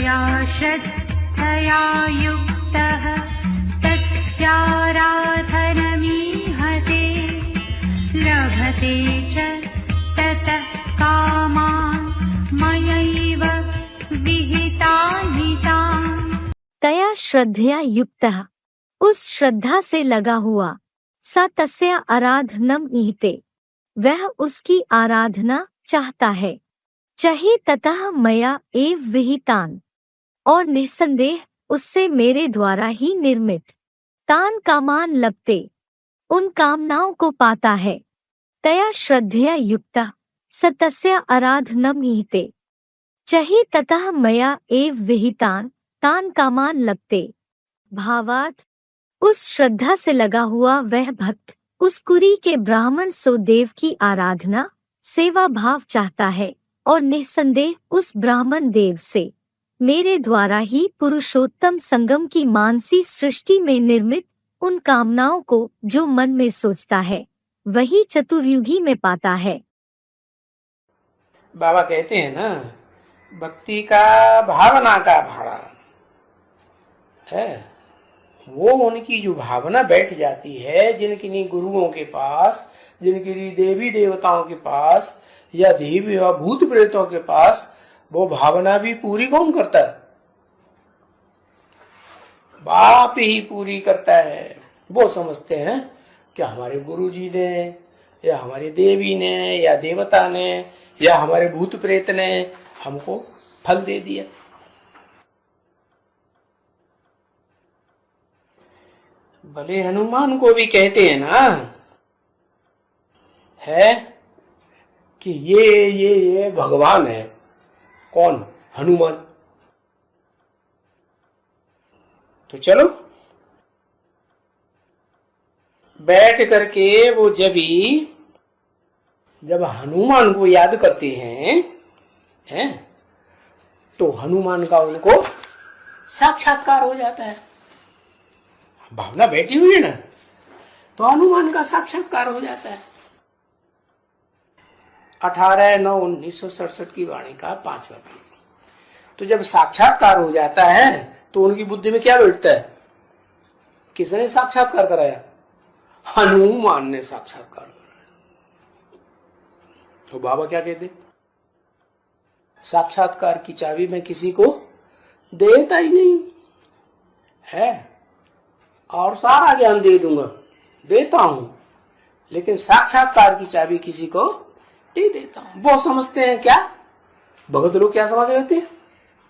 तया श्रद्धया युक्तः तस्याराधनमीहते लभते च ततः कामान् मयैव विहितान्। तया श्रद्धया युक्तः, उस श्रद्धा से लगा हुआ, स तस्य आराधनम ईहते, वह उसकी आराधना चाहता है, चहि ततः मया एव विहितान, और निस्संदेह उससे मेरे द्वारा ही निर्मित, तान कामान लपते, उन कामनाओं को पाता है, तया श्रद्धया युक्तः स तस्य आराधनम ईहते, चहि ततः मया एव विहितान, तान कामान लपते। भावार्थ, उस श्रद्धा से लगा हुआ वह भक्त उस कुरी के ब्राह्मण सोदेव की आराधना सेवा भाव चाहता है और निस्संदेह उस ब्राह्मण देव से मेरे द्वारा ही पुरुषोत्तम संगम की मानसी सृष्टि में निर्मित उन कामनाओं को जो मन में सोचता है वही चतुर्युगी में पाता है। बाबा कहते हैं ना, भक्ति का भावना का भाड़ा है, वो उनकी जो भावना बैठ जाती है, जिनकी गुरुओं के पास, जिनकी देवी देवताओं के पास या देवी या भूत प्रेतों के पास, वो भावना भी पूरी कौन करता है? बाप ही पूरी करता है। वो समझते हैं कि हमारे गुरुजी ने या हमारी देवी ने या देवता ने या हमारे भूत प्रेत ने हमको फल दे दिया। भले हनुमान को भी कहते हैं ना, है कि ये भगवान है। कौन? हनुमान। तो चलो बैठ करके वो जब हनुमान को याद करते हैं तो हनुमान का उनको साक्षात्कार हो जाता है। भावना बैठी हुई है ना, तो हनुमान का साक्षात्कार हो जाता है। 18/9/1967 की वाणी का 5वां पेज। तो जब साक्षात्कार हो जाता है तो उनकी बुद्धि में क्या बैठता है? किसने साक्षात्कार कराया? हनुमान ने साक्षात्कार कराया। तो बाबा क्या कहते? साक्षात्कार की चाबी मैं किसी को देता ही नहीं है, और सारा ज्ञान दे दूंगा, देता हूं, लेकिन साक्षात्कार की चाबी किसी को नहीं देता हूं। वो समझते हैं क्या, भगत लोग क्या समझ लेते हैं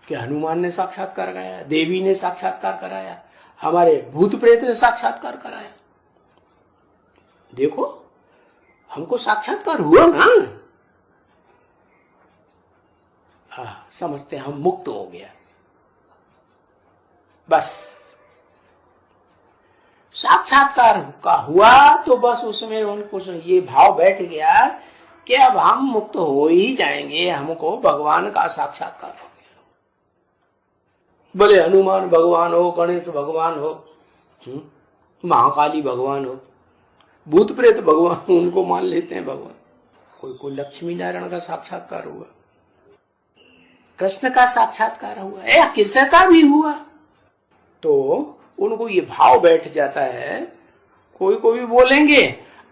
कि हनुमान ने साक्षात्कार कराया, देवी ने साक्षात्कार कराया, हमारे भूत प्रेत ने साक्षात्कार कराया। देखो हमको साक्षात्कार हुआ ना, समझते हम मुक्त हो गया। बस साक्षात्कार का हुआ तो बस उसमें उनको ये भाव बैठ गया कि अब हम मुक्त हो ही जाएंगे, हमको भगवान का साक्षात्कार हो गया। भले हनुमान भगवान हो, गणेश भगवान हो, महाकाली भगवान हो, भूत प्रेत भगवान, उनको मान लेते हैं भगवान। कोई लक्ष्मी नारायण का साक्षात्कार हुआ, कृष्ण का साक्षात्कार हुआ, या किसी का भी हुआ, तो उनको ये भाव बैठ जाता है। कोई बोलेंगे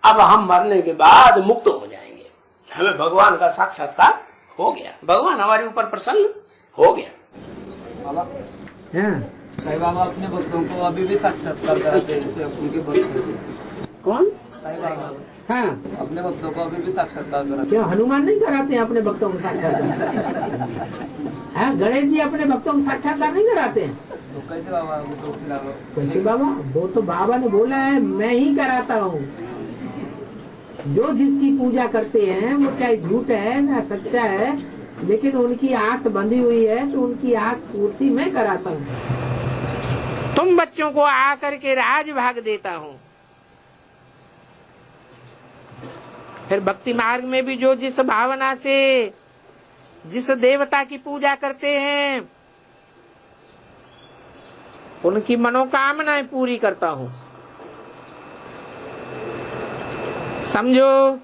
अब हम मरने के बाद मुक्त हो जाएंगे, हमें भगवान का साक्षात्कार हो गया, भगवान हमारे ऊपर प्रसन्न हो गया। साईं बाबा अपने भक्तों को अभी भी साक्षात्कार कराते हैं, जैसे उनके भक्त। कौन? साईं बाबा। हाँ, अपने भक्तों को अभी भी साक्षात्कार कराते। क्या हनुमान नहीं कराते हैं अपने भक्तों को साक्षात्कार? गणेश जी अपने भक्तों को साक्षात्कार नहीं कराते हैं? तो कैसे बाबा? वो तो कैसे बाबा? वो तो बाबा ने बोला है मैं ही कराता हूँ। जो जिसकी पूजा करते हैं वो चाहे झूठ है ना सच्चा है, लेकिन उनकी आस बंधी हुई है तो उनकी आस पूर्ति मैं कराता हूँ। तुम बच्चों को आकर के राज भाग देता हूँ। फिर भक्ति मार्ग में भी जो जिस भावना से जिस देवता की पूजा करते हैं उनकी मनोकामनाएं पूरी करता हूँ। समझो,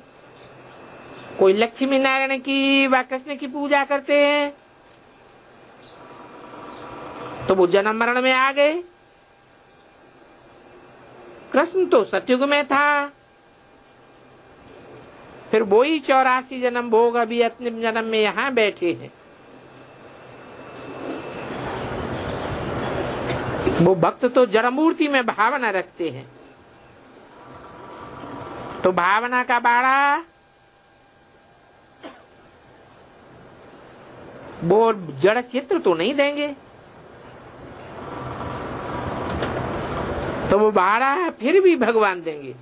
कोई लक्ष्मी नारायण की व कृष्ण की पूजा करते हैं तो वो जन्म मरण में आ गए। कृष्ण तो सतयुग में था, फिर वो ही 84 जन्म भोग अभी अंतिम जन्म में यहां बैठे हैं। वो भक्त तो जड़ मूर्ति में भावना रखते हैं, तो भावना का बाड़ा वो जड़ चित्र तो नहीं देंगे, तो वो बाड़ा फिर भी भगवान देंगे।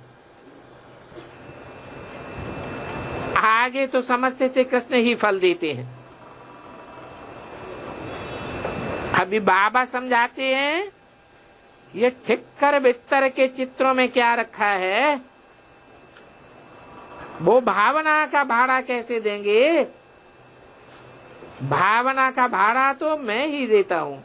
आगे तो समझते थे कृष्ण ही फल देते हैं, अभी बाबा समझाते हैं ये ठिक्कर बित्तर के चित्रों में क्या रखा है, वो भावना का भाड़ा कैसे देंगे। भावना का भाड़ा तो मैं ही देता हूं।